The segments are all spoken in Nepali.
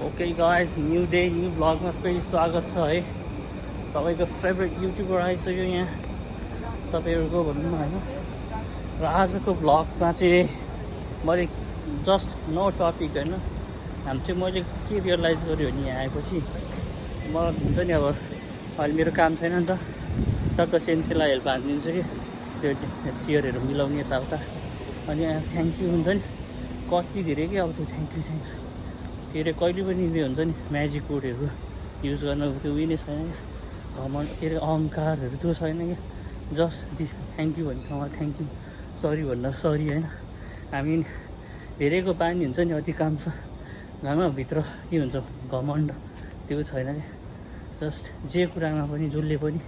Okay guys, new day new ब्लगमा फेरि स्वागत छ है। तपाईँको फेभरेट युट्युबर आइसक्यो यहाँ, तपाईँहरूको भनौँ न होइन। र आजको ब्लगमा चाहिँ मैले जस्ट नो टपिक होइन, हामी चाहिँ मैले के रियलाइज गरेँ भने यहाँ आएपछि मलाई हुन्छ नि अब अहिले मेरो काम छैन नि त, टक्क सेन्सेलाई हेल्प हानिदिन्छु कि त्यो चेयरहरू मिलाउने यताउता। अनि थ्याङ्क यू हुन्छ नि, कति धेरै के अब त्यो थ्याङ्क यू के अरे कहिले पनि उयो हुन्छ नि म्याजिक कोडहरू युज गर्न त्यो उयो नै छैन क्या, घमण्ड के अरे अहङ्कारहरू त्यो छैन क्या। जस्ट थ्याङ्क यू भन्ने ठाउँमा थ्याङ्क यू, सरी भन्दा सरी होइन। हामी धेरैको बानी हुन्छ नि अधिकांश घरमा भित्र के हुन्छ घमण्ड त्यो छैन क्या। जस्ट जे कुरामा पनि जसले पनि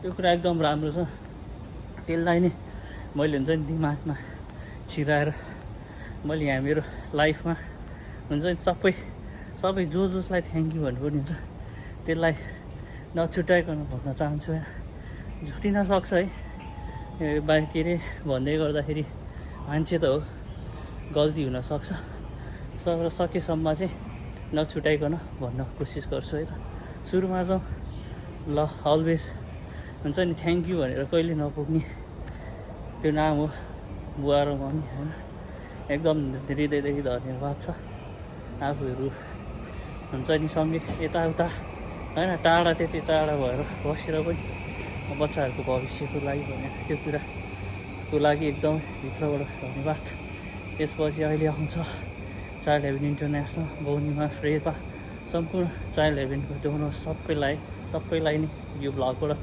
त्यो कुरा एकदम राम्रो छ, त्यसलाई नै मैले हुन्छ नि दिमागमा छिराएर मैले यहाँ मेरो लाइफमा हुन्छ नि सबै जसलाई थ्याङ्क यू भन्नुपर्ने हुन्छ त्यसलाई नछुट्याइकन भन्न चाहन्छु। छुटिन सक्छ है बाइक के अरे भन्दै गर्दाखेरि मान्छे त हो, गल्ती हुनसक्छ। सकेसम्म चाहिँ नछुट्याइकन भन्न कोसिस गर्छु है त। सुरुमा चाहिँ ल अलवेज हुन्छ नि थ्याङ्क यू भनेर कहिले नपुग्ने त्यो नाम हो बुवा र मम्मी होइन। एकदम हृदयदेखि धन्यवाद छ। आफूहरू हुन्छ नि सँगै यताउता होइन, टाढा त्यति टाढा भएर बसेर पनि बच्चाहरूको भविष्यको लागि भनेर त्यो कुराको लागि एकदम भित्रबाट धन्यवाद। त्यसपछि अहिले आउँछ चाइल्ड हेभन इन्टरनेसनल, बौनीमा फ्रेपा सम्पूर्ण चाइल्ड हेभनको डोनर सबैलाई नै यो ब्लगबाट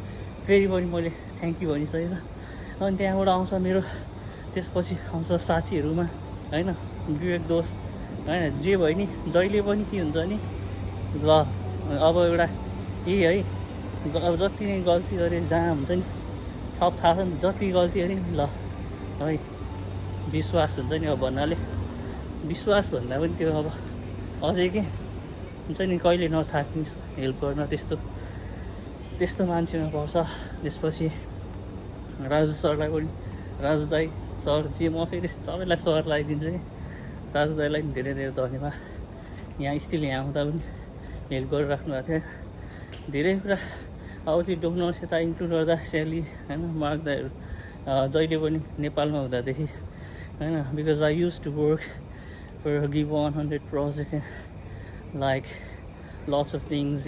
फेरि पनि मैले थ्याङ्क यू भनिसकेको छ। अनि त्यहाँबाट आउँछ मेरो, त्यसपछि आउँछ साथीहरूमा होइन, विवेक दोष होइन, जे भयो नि जहिले पनि के हुन्छ नि ल अब एउटा यही है, अब जति नै गल्ती गरेँ जहाँ हुन्छ नि सब थाहा छ नि, जति गल्ती गरेँ नि ल है विश्वास हुन्छ नि। अब भन्नाले विश्वास भन्दा पनि त्यो अब अझै के हुन्छ नि कहिले नथाक्ने हेल्प गर्न त्यस्तो मान्छेमा पर्छ। त्यसपछि राजु सरलाई पनि, राजु दाई सर जे म फेरि सबैलाई सर लगाइदिन्छु कि राजु दाईलाई पनि धेरै धेरै धन्यवाद। यहाँ स्टिल यहाँ आउँदा पनि हेल्प गरिराख्नु भएको थियो धेरै कुरा। अब त्यो डोनर्स यता इन्क्लुड गर्दा स्याली होइन, मार्क दाईहरू जहिले पनि नेपालमा हुँदादेखि होइन, because I use to work for give 100 project like lots of things,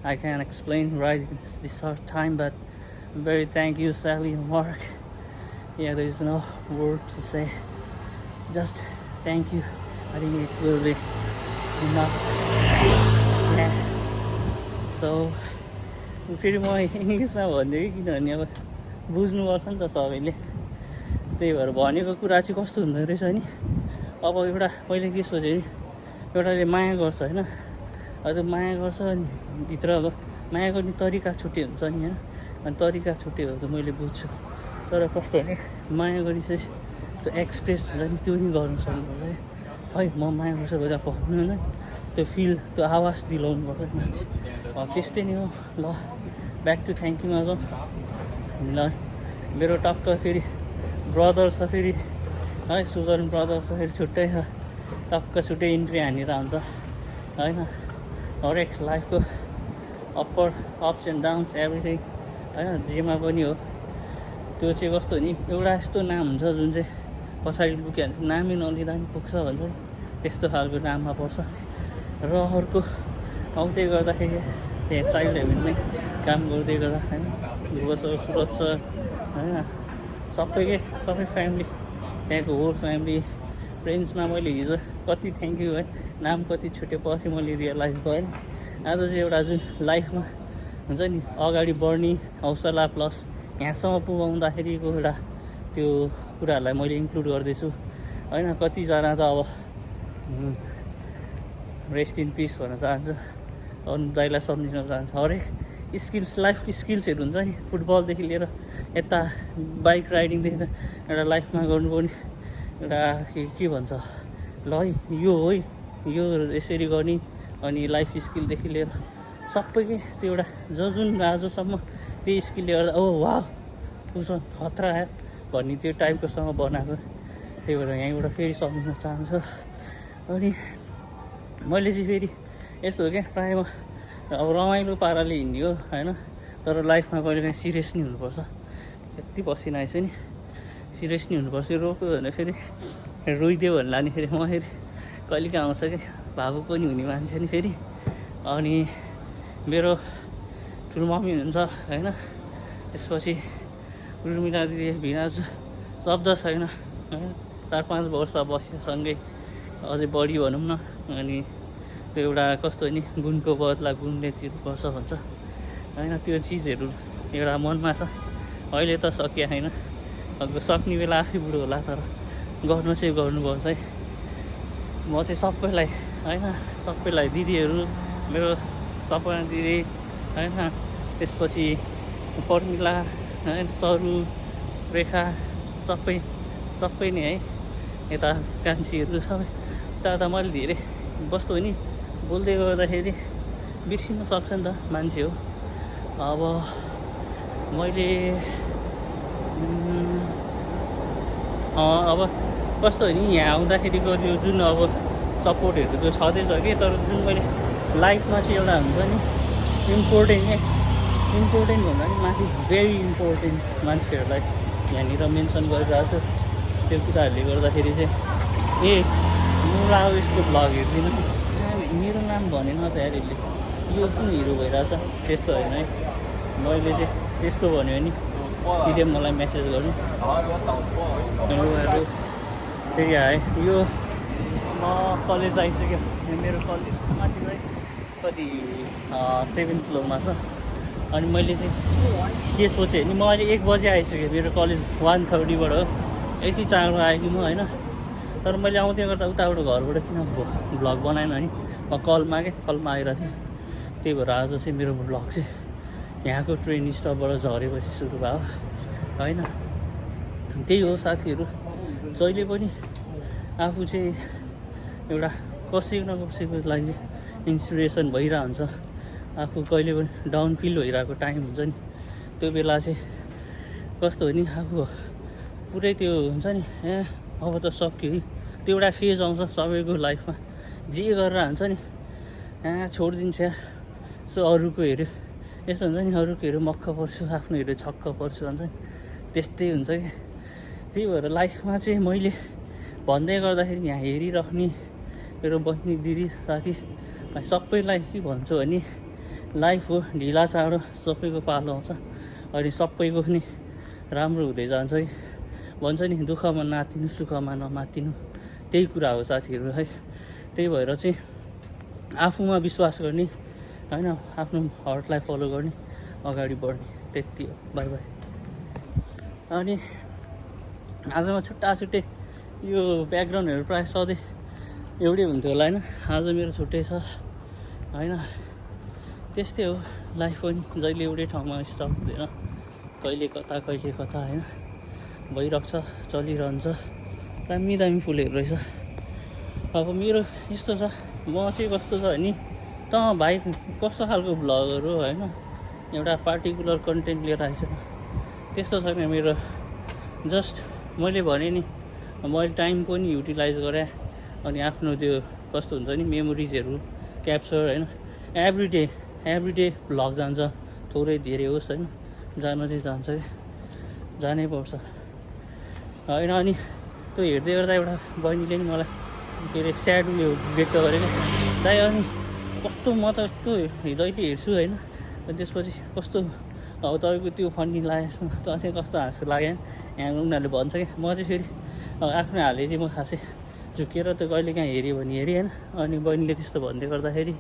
I can't explain right this short time, but very thank you Sally and Mark. There is no word to say, just thank you. I think it will be enough. So फेरि म इङ्ग्लिसमा भनिदिएँ कि किनभने अब बुझ्नुपर्छ नि त सबैले, त्यही भएर भनेको कुरा चाहिँ कस्तो हुँदो रहेछ नि। अब एउटा मैले के सोचेँ नि, एउटाले माया गर्छ होइन, अब त्यो माया गर्छ अनि भित्र अब माया गर्ने तरिका छुट्टै हुन्छ नि होइन, अनि तरिका छुट्टै हो त मैले बुझ्छु। तर कस्तो भने माया गरिसकेपछि त्यो एक्सप्रेस हुन्छ नि त्यो नि गर्नु सक्नुपर्छ है म माया गर्छु भनेर भन्नु होइन, त्यो फिल त्यो आवाज दिलाउनु पर्छ मान्छे। त्यस्तै नै हो। ल ब्याक टु थ्याङ्क यूमा जाउँ। ल मेरो टक्क फेरि ब्रदर छ फेरि है, सुजन ब्रदर छ फेरि छुट्टै छ, टक्क छुट्टै इन्ट्री हानेर हुन्छ होइन। हरेक लाइफको अप्स एन्ड डाउन्स एभ्रिथिङ होइन, जेमा पनि हो त्यो चाहिँ कस्तो नि एउटा यस्तो नाम हुन्छ जुन चाहिँ पछाडि लुक्यो भने नामै नलिँदा पनि पुग्छ भन्छ नि, त्यस्तो खालको नाममा पर्छ। र अर्को आउँदै गर्दाखेरि त्यहाँ चाइल्ड हेभनमै काम गर्दै गर्दा होइन, ध्रुव सर, सुरज सर होइन, सबै फ्यामिली, त्यहाँको होल फ्यामिली फ्रेन्ड्समा मैले हिजो कति थ्याङ्क यू है, नाम कति छुटेपछि मैले रियलाइज गरेँ। आज चाहिँ एउटा जुन लाइफमा हुन्छ नि अगाडि बढ्ने हौसला प्लस यहाँसम्म पुगाउँदाखेरिको एउटा त्यो कुराहरूलाई मैले इन्क्लुड गर्दैछु होइन। कतिजना त अब रेस्ट इन पिस भन्न चाहन्छु, अरू दाइलाई सम्झिन चाहन्छु। हरेक स्किल्स, लाइफ स्किल्सहरू हुन्छ नि, फुटबलदेखि लिएर यता बाइक राइडिङदेखि एउटा लाइफमा गर्नुपर्ने एउटा के भन्छ ल है यो है यो यसरी गर्ने, अनि लाइफ स्किलदेखि लिएर सबै के त्यो एउटा जुन आजसम्म त्यही स्किलले गर्दा ओ वाह उसो खतरा आयो भन्ने त्यो टाइपकोसँग बनाएको। त्यही भएर यहीँबाट फेरि सम्झिन चाहन्छु। अनि मैले चाहिँ फेरि यस्तो हो क्या प्रायः म अब रमाइलो पाराले हिँड्यो होइन, तर लाइफमा कहिले काहीँ सिरियस नि हुनुपर्छ। यति पसिना आएछ नि, सिरियस नि हुनुपर्छ। रोक्यो भने फेरि रोइदियो भन्ला नि फेरि म फेरि कहिले काहीँ आउँछ क्या, भावुक पनि हुने मान्छे नि फेरि। अनि मेरो ठुलो मम्मी हुनुहुन्छ होइन, त्यसपछि उर्मिला दिदी, भिनाज शब्द छैन होइन। 4-5 वर्ष बस्यो सँगै, अझै बढी भनौँ न। अनि त्यो एउटा कस्तो नि, गुणको बदला गुणले तिर्नुपर्छ भन्छ होइन, त्यो चिजहरू एउटा मनमा छ। अहिले त सकिया होइन, सक्ने बेला आफै बुढो होला, तर गर्नु चाहिँ गर्नुपर्छ है। म चाहिँ सबैलाई होइन, सबैलाई दिदीहरू, मेरो सपना दिदी होइन, त्यसपछि पर्मिला होइन, सरू, रेखा, सबै नै है, यता कान्छीहरू सबै उता मैले धेरै कस्तो हो नि, बोल्दै गर्दाखेरि बिर्सिन सक्छ नि त, मान्छे हो। अब मैले अब कस्तो हो नि, यहाँ आउँदाखेरिको त्यो जुन अब सपोर्टहरू त छँदैछ कि, तर जुन मैले लाइफमा चाहिँ एउटा हुन्छ नि इम्पोर्टेन्ट भन्दा नि माथि भेरी इम्पोर्टेन्ट मान्छेहरूलाई यहाँनिर मेन्सन गरिरहेको छु। त्यो कुराहरूले गर्दाखेरि चाहिँ म अब यसको भ्लग हेर्दिनँ, मेरो नाम भनेन त यार यसले, यो किन हिरो भइरहेछ, त्यस्तो होइन है। मैले चाहिँ त्यस्तो भन्यो भने सिधै मलाई मेसेज गर्नु। फेरि आएँ, यो म कलेज आइसक्यो, मेरो कलेज माथि चाहिँ कति 7th फ्लोरमा छ। अनि मैले चाहिँ के सोचेँ नि, म अहिले 1 बजे आइसकेँ, मेरो कलेज 1:30बाट हो। यति चाँडो आएँ कि म होइन, तर मैले आउँदै गर्दा उताबाट घरबाट किन भ्लग बनाएन नि, म कलमा आइरहेको थिएँ। त्यही भएर आज चाहिँ मेरो भ्लग चाहिँ यहाँको ट्रेन स्टपबाट झरेपछि सुरु भयो होइन। त्यही हो साथीहरू, जहिले पनि आफू चाहिँ एउटा कसैको न कसैको लागि इन्सपिरेसन भइरहेको हुन्छ। आफू कहिले पनि डाउन फिल भइरहेको टाइम हुन्छ नि, त्यो बेला चाहिँ कस्तो हो नि, आफू पुरै त्यो हुन्छ नि, अब त सक्यो है, त्यो एउटा फेज आउँछ सबैको लाइफमा। जे गरेर हुन्छ नि, छोडिदिन्छ या सो अरूको हेऱ्यो, यस्तो हुन्छ नि, अरूको हेऱ्यो मक्ख पर्छु, आफ्नो हेऱ्यो छक्क पर्छु भन्छ नि, त्यस्तै हुन्छ क्या। त्यही भएर लाइफमा चाहिँ मैले भन्दै गर्दाखेरि यहाँ हेरिराख्ने मेरो बहिनी, दिदी, साथी सबैलाई के भन्छु भने, लाइफ हो ढिला चाँडो सबैको पालो आउँछ, अनि सबैको पनि राम्रो हुँदै जान्छ कि भन्छ नि, दुःखमा नातिनु सुखमा नमातिनु, त्यही कुरा हो साथीहरू है। त्यही भएर चाहिँ आफूमा विश्वास गर्ने होइन, आफ्नो हार्टलाई फलो गर्ने, अगाडि बढ्ने, त्यति हो। By by. अनि आजमा छुट्टै यो ब्याकग्राउन्डहरू प्रायः सधैँ एउटै हुन्थ्यो होला होइन, आज मेरो छुट्टै छ होइन। त्यस्तै हो लाइफ पनि, जहिले एउटै ठाउँमा स्टप हुँदैन, कहिले कता होइन, भइरहेको छ, चलिरहन्छ। दामी फुलहरू रहेछ। अब मेरो यस्तो छ, म चाहिँ कस्तो छ भने, त भाइ कस्तो खालको भ्लगहरू होइन, एउटा पार्टिकुलर कन्टेन्ट लिएर आइसक्यो त्यस्तो छैन मेरो। जस्ट मैले भने नि, मैले टाइम पनि युटिलाइज गरेँ, अनि आफ्नो त्यो कस्तो हुन्छ नि, मेमोरिजहरू क्याप्चर होइन, एभ्रिडे भ्लग जान्छ, थोरै धेरै होस् होइन, जान चाहिँ जान्छ कि, जानै पर्छ होइन। अनि त्यो हेर्दै गर्दा एउटा बहिनीले नि मलाई के अरे स्याड उयो व्यक्त गरेको, दाइ अनि कस्तो, म त यस्तो जहिले हेर्छु होइन, अनि त्यसपछि कस्तो अब तपाईँको त्यो फन्डी लागेको त चाहिँ कस्तो हाँसो लाग्यो यहाँ उनीहरूले भन्छ क्या। म चाहिँ फेरि आफ्नो हाले चाहिँ म खासै झुकेर त कहिले काहीँ हेऱ्यो भने हेरेँ होइन। अनि बहिनीले त्यस्तो भन्दै गर्दाखेरि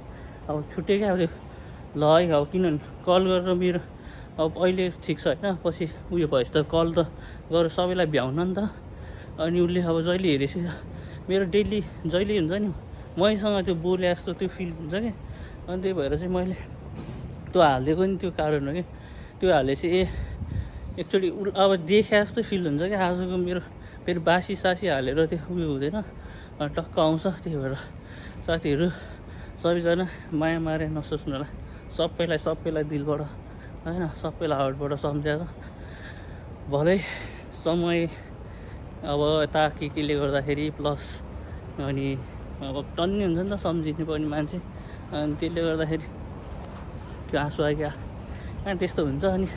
अब छुट्टै क्या, अब ल है, अब किनभने कल गरेर मेरो अब अहिले ठिक छ होइन, पछि उयो भएपछि त कल त गरेर सबैलाई भ्याउन नि त। अनि उसले अब जहिले हेरेपछि मेरो डेली जहिले हुन्छ नि, मैसँग त्यो बोले जस्तो त्यो फिल हुन्छ क्या। अनि त्यही भएर चाहिँ मैले त्यो हालिदिएको नि त्यो कारण हो कि, त्यो हालेपछि एक्चुअली अब देखे जस्तो फिल हुन्छ क्या। आजको मेरो फेरि बासी हालेर त्यो उयो हुँदैन, टक्क आउँछ। त्यही भएर साथीहरू सबैजना माया मारे नसोच्नु होला, सबैलाई दिलबाट होइन, सबैलाई हार्टबाट सम्झाएको भलै समय अब यता केले गर्दाखेरि प्लस अनि अब टन्नी हुन्छ नि त सम्झिनु पर्ने मान्छे, अनि त्यसले गर्दाखेरि त्यो आँसु आइक्या अनि त्यस्तो हुन्छ। अनि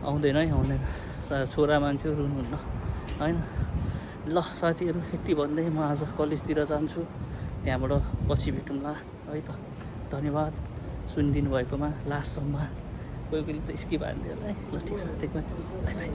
आउँदैन है, आउँदैन। छोरा मान्छे रुनुहुन्न होइन। ल साथीहरू, यति भन्दै म आज कलेजतिर जान्छु, त्यहाँबाट पछि भेटौँला है त। धन्यवाद सुनिदिनु भएकोमा लास्टसम्म। कोही कोही त स्किप हालिदियो होला है। ल ठिक छ, बाई बाई।